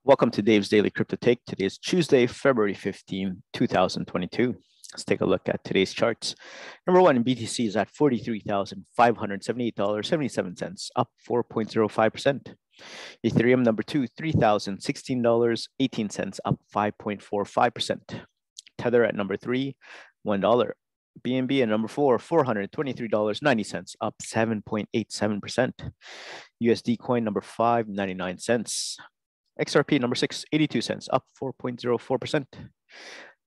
Welcome to Dave's Daily Crypto Take. Today is Tuesday, February 15, 2022. Let's take a look at today's charts. Number one, BTC is at $43,578.77, up 4.05%. Ethereum, number two, $3,016.18, up 5.45%. Tether at number three, $1. BNB at number four, $423.90, up 7.87%. USD coin number five, 99 cents. XRP number six, 82 cents, up 4.04%.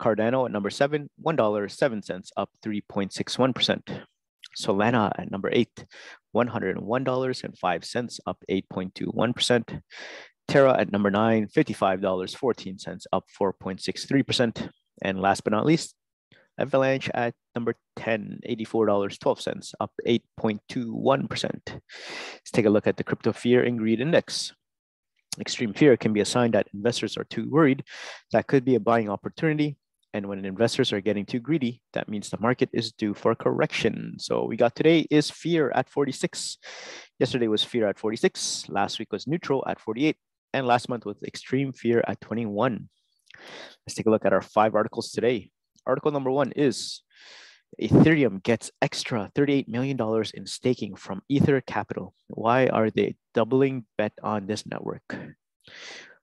Cardano at number seven, $1.07, up 3.61%. Solana at number eight, $101.05, up 8.21%. Terra at number nine, $55.14, up 4.63%. And last but not least, Avalanche at number 10, $84.12, up 8.21%. Let's take a look at the Crypto Fear and Greed Index. Extreme fear can be a sign that investors are too worried. That could be a buying opportunity. And when investors are getting too greedy, that means the market is due for correction. So we got today is fear at 46. Yesterday was fear at 46. Last week was neutral at 48. And last month was extreme fear at 21. Let's take a look at our 5 articles today. Article number 1 is Ethereum gets extra $38 million in staking from Ether Capital. Why are they doubling bet on this network?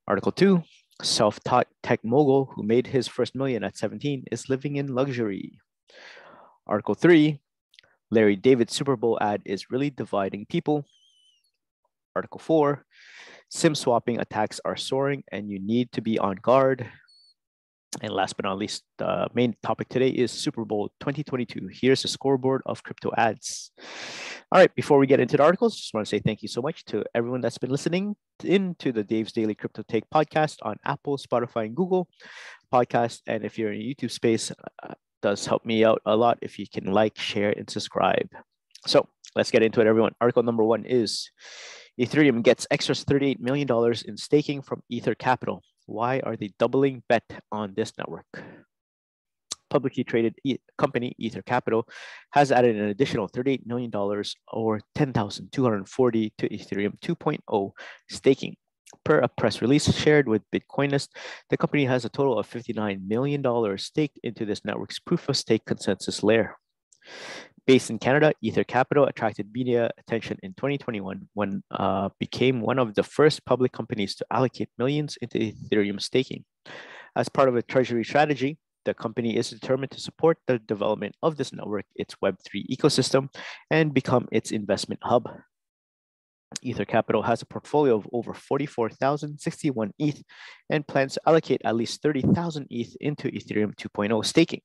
Article 2, self-taught tech mogul who made his first million at 17 is living in luxury. Article 3, Larry David's Super Bowl ad is really dividing people. Article 4, SIM swapping attacks are soaring and you need to be on guard. And last but not least, the main topic today is Super Bowl 2022. Here's a scoreboard of crypto ads. All right, before we get into the articles, just want to say thank you so much to everyone that's been listening into the Dave's Daily Crypto Take podcast on Apple, Spotify, and Google podcast. And if you're in YouTube space, it does help me out a lot if you can like, share, and subscribe. So let's get into it, everyone. Article number 1 is Ethereum gets extra $38 million in staking from Ether Capital. Why are they doubling bet on this network? Publicly traded company Ether Capital has added an additional $38 million or 10,240 to Ethereum 2.0 staking. Per a press release shared with Bitcoinist, the company has a total of $59 million staked into this network's proof-of-stake consensus layer. Based in Canada, Ether Capital attracted media attention in 2021 when became one of the first public companies to allocate millions into Ethereum staking. As part of a treasury strategy, the company is determined to support the development of this network, its Web3 ecosystem, and become its investment hub. Ether Capital has a portfolio of over 44,061 ETH and plans to allocate at least 30,000 ETH into Ethereum 2.0 staking.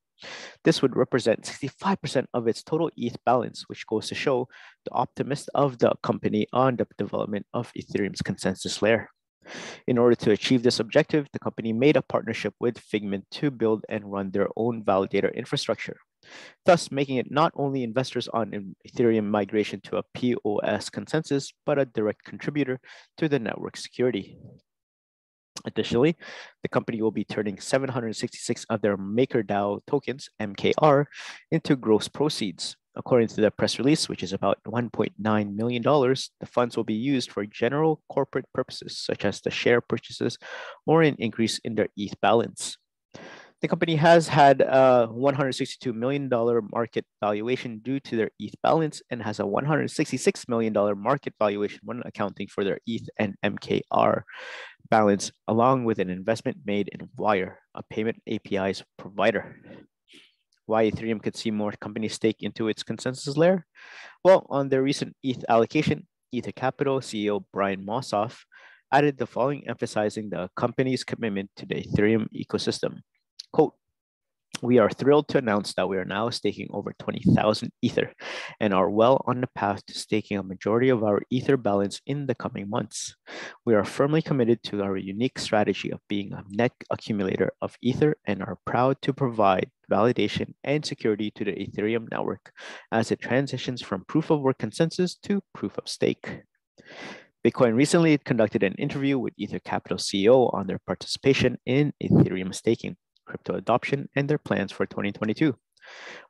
This would represent 65% of its total ETH balance, which goes to show the optimism of the company on the development of Ethereum's consensus layer. In order to achieve this objective, the company made a partnership with Figment to build and run their own validator infrastructure, thus making it not only investors on Ethereum migration to a POS consensus, but a direct contributor to the network security. Additionally, the company will be turning 766 of their MakerDAO tokens, MKR, into gross proceeds. According to the press release, which is about $1.9 million, the funds will be used for general corporate purposes, such as the share purchases or an increase in their ETH balance. The company has had a $162 million market valuation due to their ETH balance and has a $166 million market valuation when accounting for their ETH and MKR balance, along with an investment made in Wire, a payment APIs provider. Why Ethereum could see more companies stake into its consensus layer? Well, on their recent ETH allocation, Ether Capital CEO Brian Mossoff added the following, emphasizing the company's commitment to the Ethereum ecosystem. Quote, "We are thrilled to announce that we are now staking over 20,000 Ether and are well on the path to staking a majority of our Ether balance in the coming months. We are firmly committed to our unique strategy of being a net accumulator of Ether and are proud to provide validation and security to the Ethereum network as it transitions from proof-of-work consensus to proof-of-stake." Bitcoin recently conducted an interview with Ether Capital CEO on their participation in Ethereum staking, crypto adoption, and their plans for 2022.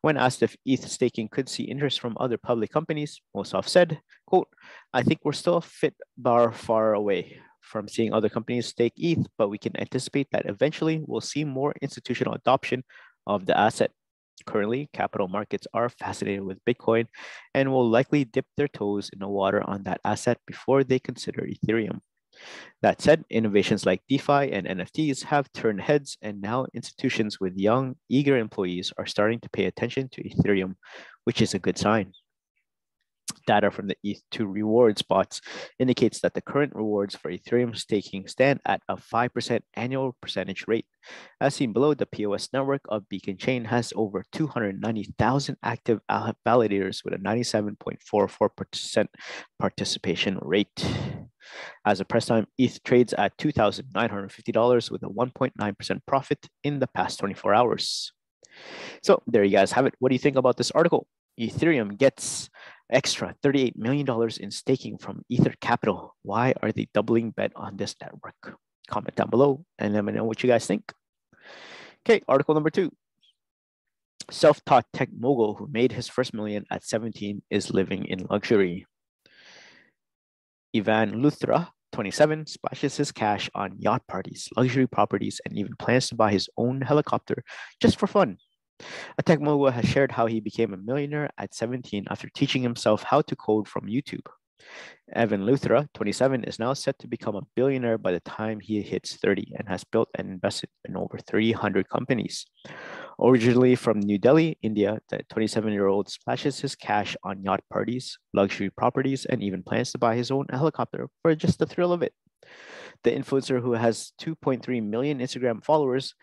When asked if ETH staking could see interest from other public companies, Mossoff said, quote, "I think we're still a fit bar far away. from seeing other companies stake ETH, but we can anticipate that eventually we'll see more institutional adoption of the asset. Currently, capital markets are fascinated with Bitcoin and will likely dip their toes in the water on that asset before they consider Ethereum. That said, innovations like DeFi and NFTs have turned heads, and now institutions with young, eager employees are starting to pay attention to Ethereum, which is a good sign. Data from the ETH2 rewards bots indicates that the current rewards for Ethereum staking stand at a 5% annual percentage rate. As seen below, the POS network of Beacon Chain has over 290,000 active validators with a 97.44% participation rate. As of press time, ETH trades at $2,950 with a 1.9% profit in the past 24 hours. So there you guys have it. What do you think about this article? Ethereum gets extra $38 million in staking from Ether Capital. Why are they doubling bet on this network? Comment down below and let me know what you guys think. Okay, article number 2. Self-taught tech mogul who made his first million at 17 is living in luxury. Ivan Luthra, 27, splashes his cash on yacht parties, luxury properties, and even plans to buy his own helicopter just for fun. A tech mogul has shared how he became a millionaire at 17 after teaching himself how to code from YouTube. Evan Luthra, 27, is now set to become a billionaire by the time he hits 30 and has built and invested in over 300 companies. Originally from New Delhi, India, the 27-year-old splashes his cash on yacht parties, luxury properties, and even plans to buy his own helicopter for just the thrill of it. The influencer, who has 2.3 million Instagram followers,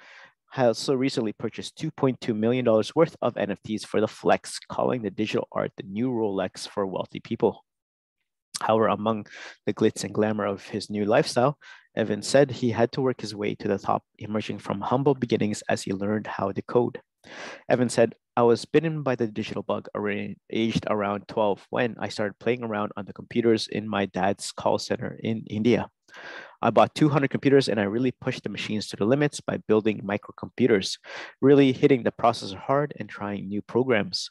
has also recently purchased $2.2 million worth of NFTs for the flex, calling the digital art the new Rolex for wealthy people. However, among the glitz and glamour of his new lifestyle, Evan said he had to work his way to the top, emerging from humble beginnings as he learned how to code. Evan said, "I was bitten by the digital bug aged around 12 when I started playing around on the computers in my dad's call center in India. I bought 200 computers and I really pushed the machines to the limits by building microcomputers, really hitting the processor hard and trying new programs.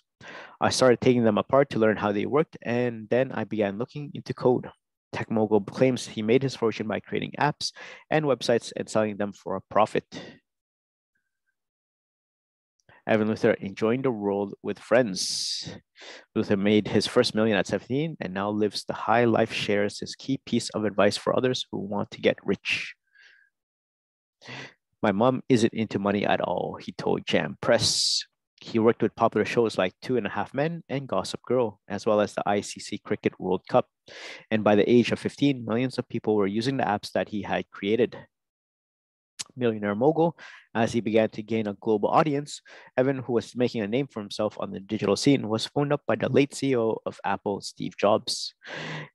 I started taking them apart to learn how they worked, and then I began looking into code." Tech mogul claims he made his fortune by creating apps and websites and selling them for a profit. Evan Luthra enjoying the world with friends. Luthra made his first million at 17 and now lives the high life, shares his key piece of advice for others who want to get rich. "My mom isn't into money at all," he told Jam Press. He worked with popular shows like 2.5 Men and Gossip Girl, as well as the ICC Cricket World Cup. And by the age of 15, millions of people were using the apps that he had created. Millionaire mogul, as he began to gain a global audience, Evan, who was making a name for himself on the digital scene, was phoned up by the late CEO of Apple, Steve Jobs.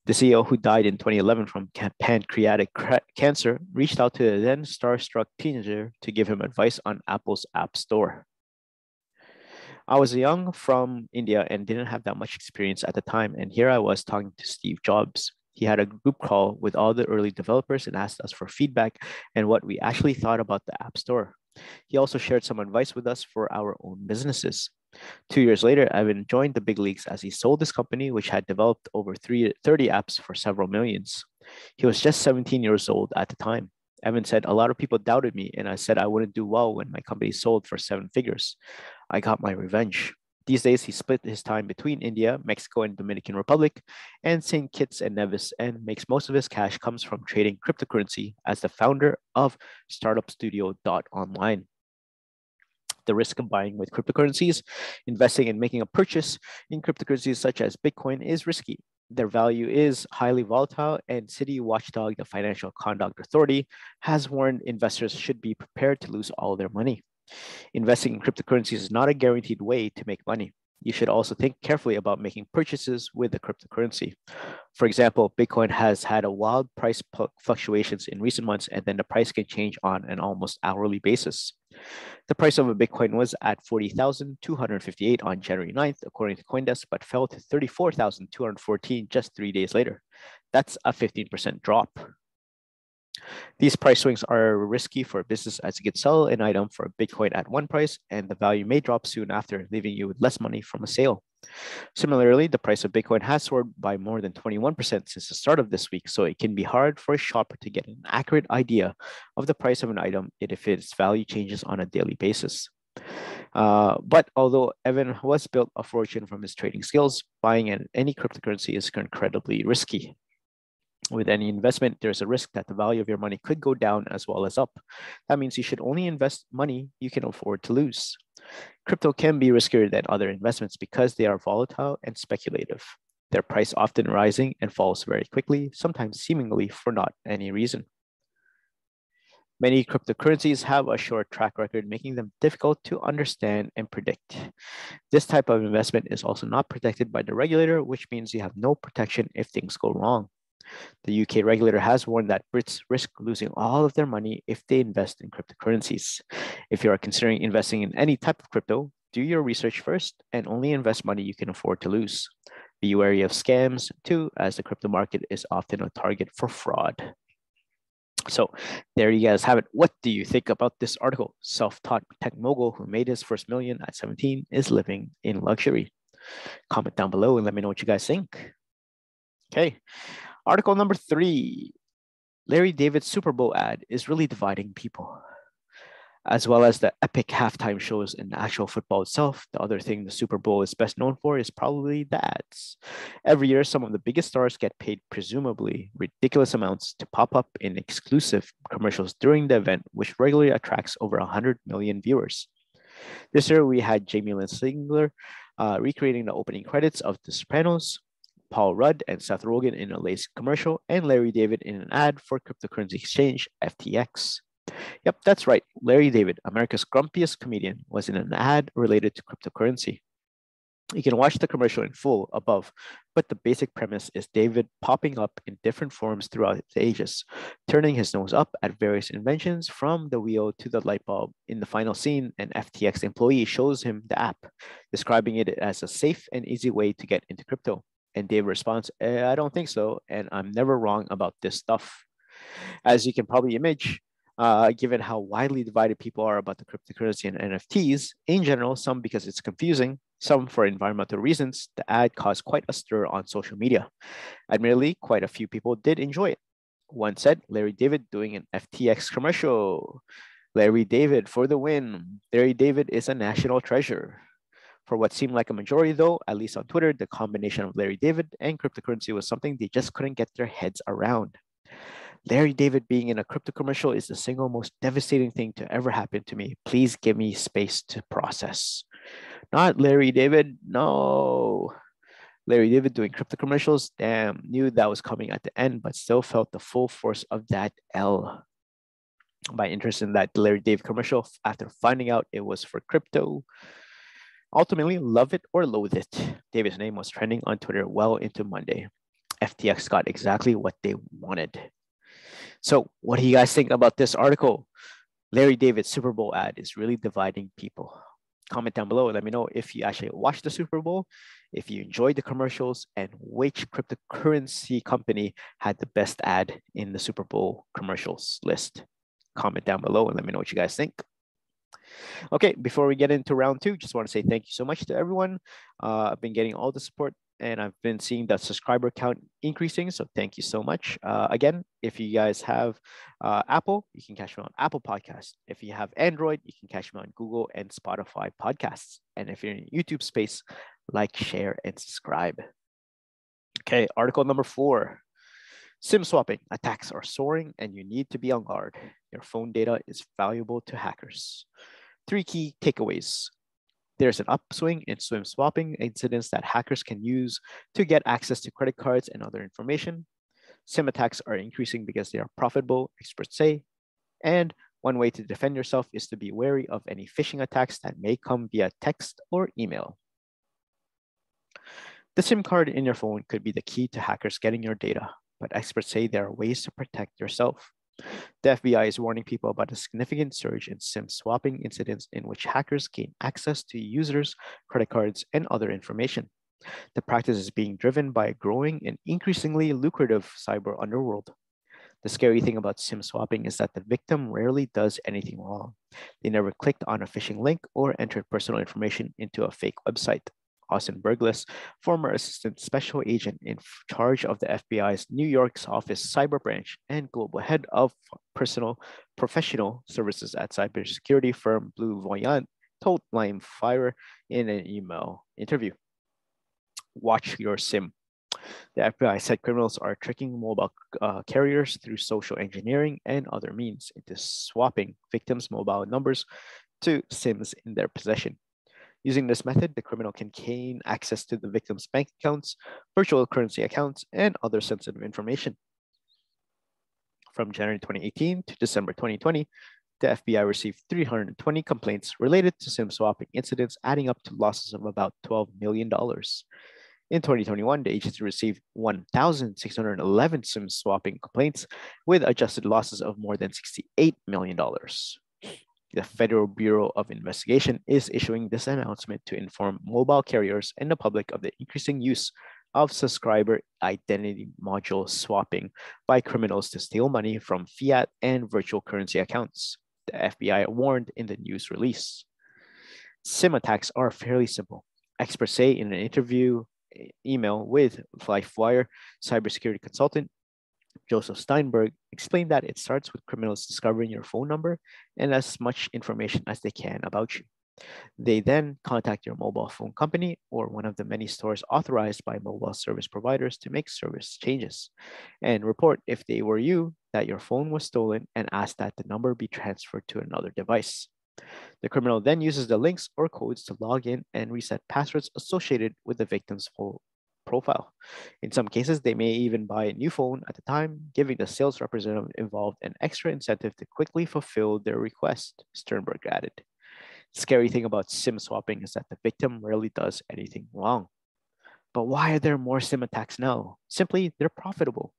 The CEO, who died in 2011 from pancreatic cancer, reached out to the then starstruck teenager to give him advice on Apple's App Store. "I was young from India and didn't have that much experience at the time, and here I was talking to Steve Jobs. He had a group call with all the early developers and asked us for feedback and what we actually thought about the App Store. He also shared some advice with us for our own businesses. 2 years later, Evan joined the big leagues as he sold his company, which had developed over 30 apps for several millions. He was just 17 years old at the time. Evan said, "A lot of people doubted me, and I said I wouldn't do well when my company sold for 7 figures. I got my revenge." These days, he split his time between India, Mexico, and Dominican Republic, and St. Kitts and Nevis, and makes most of his cash comes from trading cryptocurrency as the founder of startupstudio.online. The risk of buying with cryptocurrencies, investing and making a purchase in cryptocurrencies such as Bitcoin is risky. Their value is highly volatile, and City Watchdog, the Financial Conduct Authority, has warned investors should be prepared to lose all their money. Investing in cryptocurrencies is not a guaranteed way to make money. You should also think carefully about making purchases with the cryptocurrency. For example, Bitcoin has had a wild price fluctuations in recent months, and then the price can change on an almost hourly basis. The price of a Bitcoin was at 40,258 on January 9th, according to Coinbase, but fell to 34,214 just 3 days later. That's a 15% drop. These price swings are risky for a business, as you could sell an item for a Bitcoin at one price and the value may drop soon after, leaving you with less money from a sale. Similarly, the price of Bitcoin has soared by more than 21% since the start of this week, so it can be hard for a shopper to get an accurate idea of the price of an item if its value changes on a daily basis. But although Evan was built a fortune from his trading skills, buying any cryptocurrency is incredibly risky. With any investment, there's a risk that the value of your money could go down as well as up. That means you should only invest money you can afford to lose. Crypto can be riskier than other investments because they are volatile and speculative. Their price often rising and falls very quickly, sometimes seemingly for not any reason. Many cryptocurrencies have a short track record, making them difficult to understand and predict. This type of investment is also not protected by the regulator, which means you have no protection if things go wrong. The UK regulator has warned that Brits risk losing all of their money if they invest in cryptocurrencies. If you are considering investing in any type of crypto, do your research first and only invest money you can afford to lose. Be wary of scams too, as the crypto market is often a target for fraud. So there you guys have it. What do you think about this article? Self-taught tech mogul who made his first million at 17 is living in luxury. Comment down below and let me know what you guys think. Okay. Article number 3, Larry David's Super Bowl ad is really dividing people. As well as the epic halftime shows in actual football itself, the other thing the Super Bowl is best known for is probably the ads. Every year, some of the biggest stars get paid presumably ridiculous amounts to pop up in exclusive commercials during the event, which regularly attracts over 100 million viewers. This year, we had Jamie Lynn Sigler recreating the opening credits of The Sopranos, Paul Rudd and Seth Rogen in a Lay's commercial, and Larry David in an ad for cryptocurrency exchange FTX. Yep, that's right. Larry David, America's grumpiest comedian, was in an ad related to cryptocurrency. You can watch the commercial in full above, but the basic premise is David popping up in different forms throughout the ages, turning his nose up at various inventions from the wheel to the light bulb. In the final scene, an FTX employee shows him the app, describing it as a safe and easy way to get into crypto. And Dave responds, I don't think so, and I'm never wrong about this stuff. As you can probably imagine, given how widely divided people are about the cryptocurrency and NFTs, in general, some because it's confusing, some for environmental reasons, the ad caused quite a stir on social media. Admittedly, quite a few people did enjoy it. One said, Larry David doing an FTX commercial. Larry David for the win. Larry David is a national treasure. For what seemed like a majority, though, at least on Twitter, the combination of Larry David and cryptocurrency was something they just couldn't get their heads around. Larry David being in a crypto commercial is the single most devastating thing to ever happen to me. Please give me space to process. Not Larry David, no. Larry David doing crypto commercials, damn, knew that was coming at the end, but still felt the full force of that L. My interest in that Larry David commercial after finding out it was for crypto. Ultimately, love it or loathe it. David's name was trending on Twitter well into Monday. FTX got exactly what they wanted. So what do you guys think about this article? Larry David's Super Bowl ad is really dividing people. Comment down below and let me know if you actually watched the Super Bowl, if you enjoyed the commercials, and which cryptocurrency company had the best ad in the Super Bowl commercials list. Comment down below and let me know what you guys think. Okay, before we get into round 2, just want to say thank you so much to everyone. I've been getting all the support and I've been seeing that subscriber count increasing. So thank you so much. Again, if you guys have Apple, you can catch me on Apple Podcasts. If you have Android, you can catch me on Google and Spotify podcasts. And if you're in YouTube space, like, share, and subscribe. Okay, article number 4. SIM swapping attacks are soaring and you need to be on guard. Your phone data is valuable to hackers. 3 key takeaways. There's an upswing in SIM swapping incidents that hackers can use to get access to credit cards and other information. SIM attacks are increasing because they are profitable, experts say. And one way to defend yourself is to be wary of any phishing attacks that may come via text or email. The SIM card in your phone could be the key to hackers getting your data, but experts say there are ways to protect yourself. The FBI is warning people about a significant surge in SIM swapping incidents in which hackers gain access to users' credit cards and other information. The practice is being driven by a growing and increasingly lucrative cyber underworld. The scary thing about SIM swapping is that the victim rarely does anything wrong. They never clicked on a phishing link or entered personal information into a fake website. Austin Burgess, former assistant special agent in charge of the FBI's New York office cyber branch and global head of professional services at cybersecurity firm Blue Voyant, told Fire in an email interview. Watch your SIM. The FBI said criminals are tricking mobile carriers through social engineering and other means into swapping victims' mobile numbers to SIMs in their possession. Using this method, the criminal can gain access to the victim's bank accounts, virtual currency accounts, and other sensitive information. From January 2018 to December 2020, the FBI received 320 complaints related to SIM swapping incidents, adding up to losses of about $12 million. In 2021, the agency received 1,611 SIM swapping complaints with adjusted losses of more than $68 million. The Federal Bureau of Investigation is issuing this announcement to inform mobile carriers and the public of the increasing use of subscriber identity module swapping by criminals to steal money from fiat and virtual currency accounts, the FBI warned in the news release. SIM attacks are fairly simple. Experts say in an interview email with LifeWire, cybersecurity consultant Joseph Steinberg explained that it starts with criminals discovering your phone number and as much information as they can about you. They then contact your mobile phone company or one of the many stores authorized by mobile service providers to make service changes and report if they were you that your phone was stolen and ask that the number be transferred to another device. The criminal then uses the links or codes to log in and reset passwords associated with the victim's full profile. In some cases, they may even buy a new phone at the time, giving the sales representative involved an extra incentive to quickly fulfill their request, Sternberg added. The scary thing about SIM swapping is that the victim rarely does anything wrong. But why are there more SIM attacks now? Simply, they're profitable.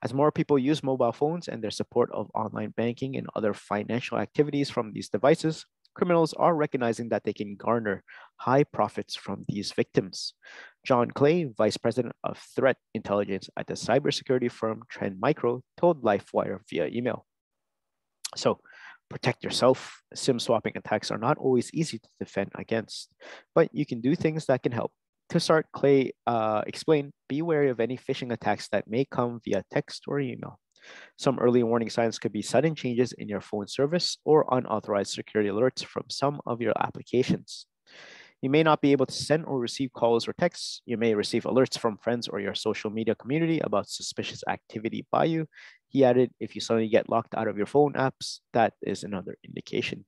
As more people use mobile phones and their support of online banking and other financial activities from these devices, criminals are recognizing that they can garner high profits from these victims. John Clay, Vice President of Threat Intelligence at the cybersecurity firm Trend Micro, told LifeWire via email. So, protect yourself. SIM swapping attacks are not always easy to defend against, but you can do things that can help. To start, Clay explained, be wary of any phishing attacks that may come via text or email. Some early warning signs could be sudden changes in your phone service or unauthorized security alerts from some of your applications. You may not be able to send or receive calls or texts. You may receive alerts from friends or your social media community about suspicious activity by you. He added, if you suddenly get locked out of your phone apps, that is another indication.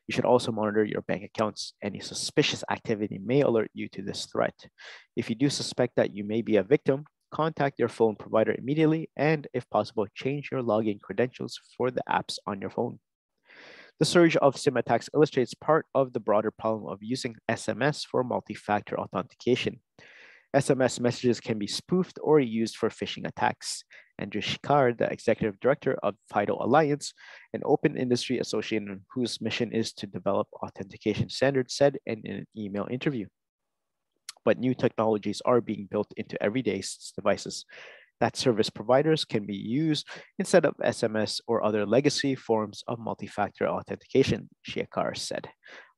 You should also monitor your bank accounts. Any suspicious activity may alert you to this threat. If you do suspect that you may be a victim, contact your phone provider immediately and, if possible, change your login credentials for the apps on your phone. The surge of SIM attacks illustrates part of the broader problem of using SMS for multi-factor authentication. SMS messages can be spoofed or used for phishing attacks. Andrew Shikar, the executive director of FIDO Alliance, an open industry association whose mission is to develop authentication standards, said in an email interview. But new technologies are being built into everyday devices that service providers can be used instead of SMS or other legacy forms of multi-factor authentication, Shikar said.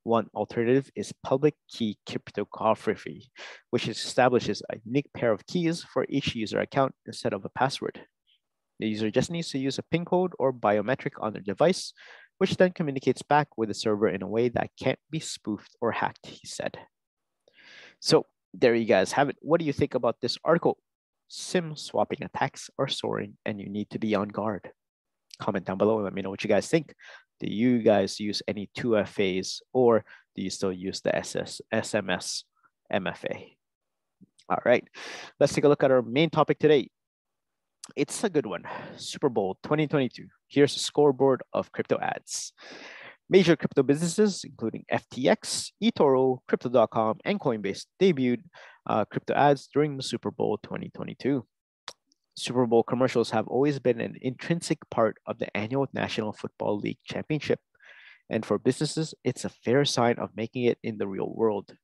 One alternative is public key cryptography, which establishes a unique pair of keys for each user account instead of a password. The user just needs to use a PIN code or biometric on their device, which then communicates back with the server in a way that can't be spoofed or hacked, he said. So there you guys have it. What do you think about this article? SIM swapping attacks are soaring and you need to be on guard. Comment down below and let me know what you guys think. Do you guys use any 2FAs or do you still use the SMS MFA? All right, let's take a look at our main topic today. It's a good one. Super Bowl 2022. Here's a scoreboard of crypto ads. Major crypto businesses, including FTX, eToro, Crypto.com, and Coinbase, debuted crypto ads during the Super Bowl 2022. Super Bowl commercials have always been an intrinsic part of the annual National Football League Championship. And for businesses, it's a fair sign of making it in the real world.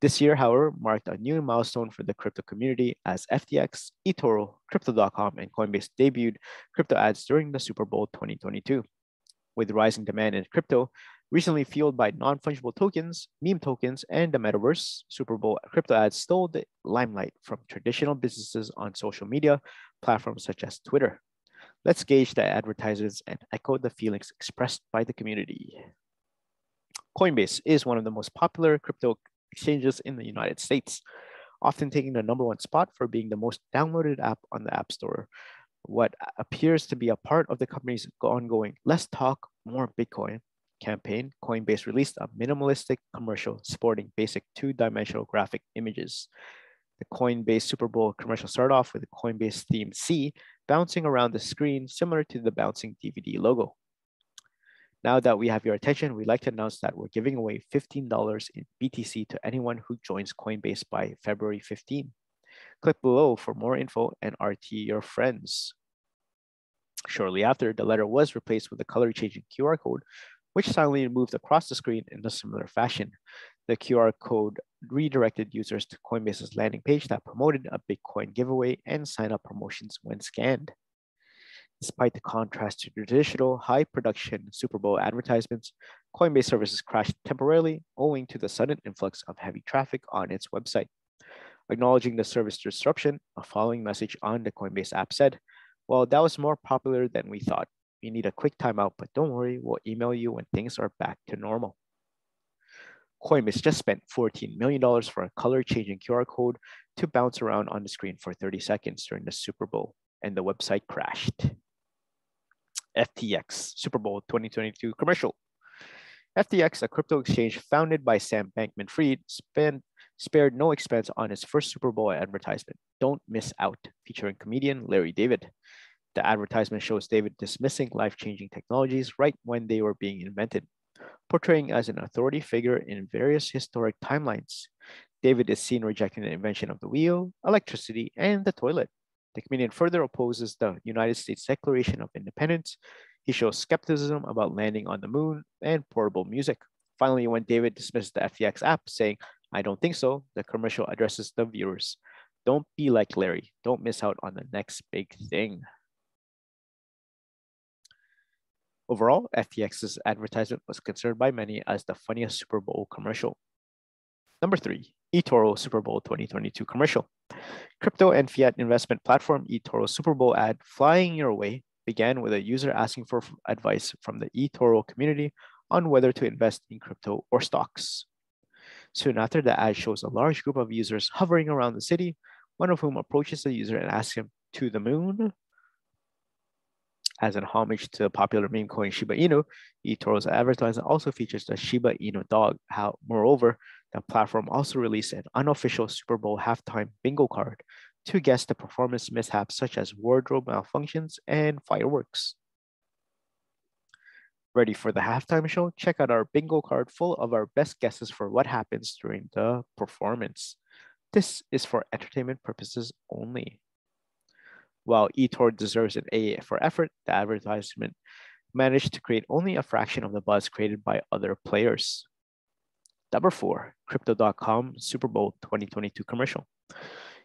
This year, however, marked a new milestone for the crypto community as FTX, eToro, Crypto.com, and Coinbase debuted crypto ads during the Super Bowl 2022. With rising demand in crypto, Recently fueled by non-fungible tokens, meme tokens, and the metaverse, Super Bowl crypto ads stole the limelight from traditional businesses on social media platforms such as Twitter. Let's gauge the advertisements and echo the feelings expressed by the community. Coinbase is one of the most popular crypto exchanges in the United States, often taking the #1 spot for being the most downloaded app on the App Store. What appears to be a part of the company's ongoing "Let's Talk More Bitcoin" campaign, Coinbase released a minimalistic commercial sporting basic two-dimensional graphic images. The Coinbase Super Bowl commercial started off with a Coinbase themed C bouncing around the screen, similar to the bouncing DVD logo. Now that we have your attention, we'd like to announce that we're giving away $15 in BTC to anyone who joins Coinbase by February 15. Click below for more info and RT your friends. Shortly after, the letter was replaced with a color-changing QR code, which silently moved across the screen in a similar fashion. The QR code redirected users to Coinbase's landing page that promoted a Bitcoin giveaway and sign-up promotions when scanned. Despite the contrast to traditional high-production Super Bowl advertisements, Coinbase services crashed temporarily owing to the sudden influx of heavy traffic on its website. Acknowledging the service disruption, a following message on the Coinbase app said, "Well, that was more popular than we thought. You need a quick timeout, but don't worry, we'll email you when things are back to normal." Coinbase just spent $14 million for a color-changing QR code to bounce around on the screen for 30 seconds during the Super Bowl, and the website crashed. FTX Super Bowl 2022 commercial. FTX, a crypto exchange founded by Sam Bankman-Fried, spared no expense on its first Super Bowl advertisement, "Don't Miss Out," featuring comedian Larry David. The advertisement shows David dismissing life-changing technologies right when they were being invented, portraying as an authority figure in various historic timelines. David is seen rejecting the invention of the wheel, electricity, and the toilet. The comedian further opposes the United States Declaration of Independence. He shows skepticism about landing on the moon and portable music. Finally, when David dismisses the FTX app, saying, "I don't think so," the commercial addresses the viewers. Don't be like Larry. Don't miss out on the next big thing. Overall, FTX's advertisement was considered by many as the funniest Super Bowl commercial. Number 3, eToro Super Bowl 2022 commercial. Crypto and fiat investment platform eToro's Super Bowl ad, "Flying Your Way," began with a user asking for advice from the eToro community on whether to invest in crypto or stocks. Soon after, the ad shows a large group of users hovering around the city, one of whom approaches the user and asks him, "To the moon?" As an homage to the popular meme coin Shiba Inu, eToro's advertisement also features the Shiba Inu dog. Moreover, the platform also released an unofficial Super Bowl halftime bingo card to guess the performance mishaps such as wardrobe malfunctions and fireworks. Ready for the halftime show? Check out our bingo card full of our best guesses for what happens during the performance. This is for entertainment purposes only. While eToro deserves an A for effort, the advertisement managed to create only a fraction of the buzz created by other players. Number 4, Crypto.com Super Bowl 2022 commercial.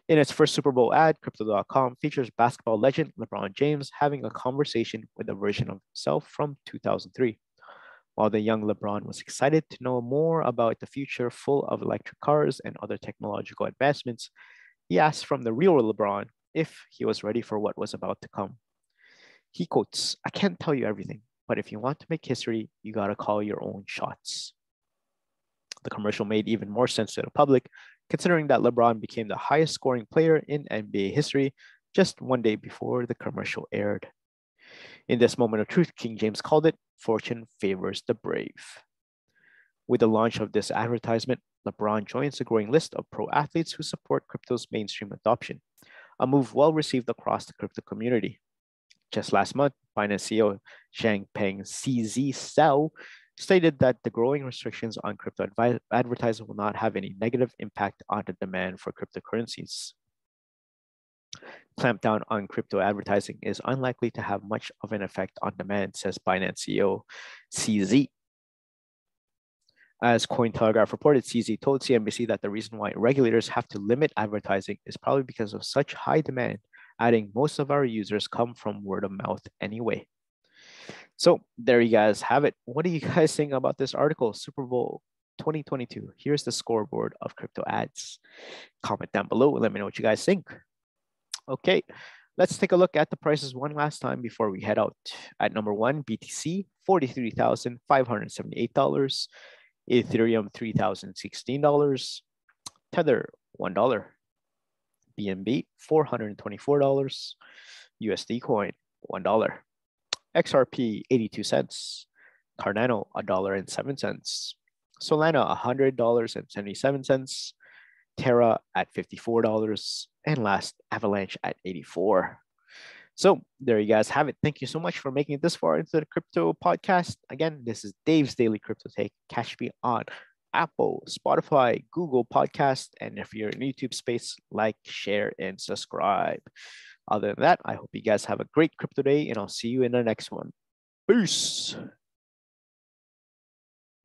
In its first Super Bowl ad, Crypto.com features basketball legend LeBron James having a conversation with a version of himself from 2003. While the young LeBron was excited to know more about the future full of electric cars and other technological advancements, he asked from the real LeBron if he was ready for what was about to come. He quotes, "I can't tell you everything, but if you want to make history, you gotta call your own shots." The commercial made even more sense to the public, considering that LeBron became the highest scoring player in NBA history just one day before the commercial aired. In this moment of truth, King James called it, "Fortune favors the brave." With the launch of this advertisement, LeBron joins the growing list of pro athletes who support crypto's mainstream adoption, a move well received across the crypto community. Just last month, Binance CEO Changpeng CZ Zhao stated that the growing restrictions on crypto advertising will not have any negative impact on the demand for cryptocurrencies. Clampdown on crypto advertising is unlikely to have much of an effect on demand, says Binance CEO CZ. As Cointelegraph reported, CZ told CNBC that the reason why regulators have to limit advertising is probably because of such high demand, adding most of our users come from word of mouth anyway. So there you guys have it. What do you guys think about this article? Super Bowl 2022. Here's the scoreboard of crypto ads. Comment down below and let me know what you guys think. Okay, let's take a look at the prices one last time before we head out. At number one, BTC, $43,578. Ethereum, $3,016. Tether, $1. BNB, $424. USD coin, $1. XRP, 82 cents. Cardano, $1.07. Solana, $100.77. Terra at $54. And last, Avalanche at 84. So there you guys have it. Thank you so much for making it this far into the crypto podcast. Again, this is Dave's Daily Crypto Take. Catch me on Apple, Spotify, Google Podcast. And if you're in YouTube space, like, share, and subscribe. Other than that, I hope you guys have a great crypto day, and I'll see you in the next one. Peace.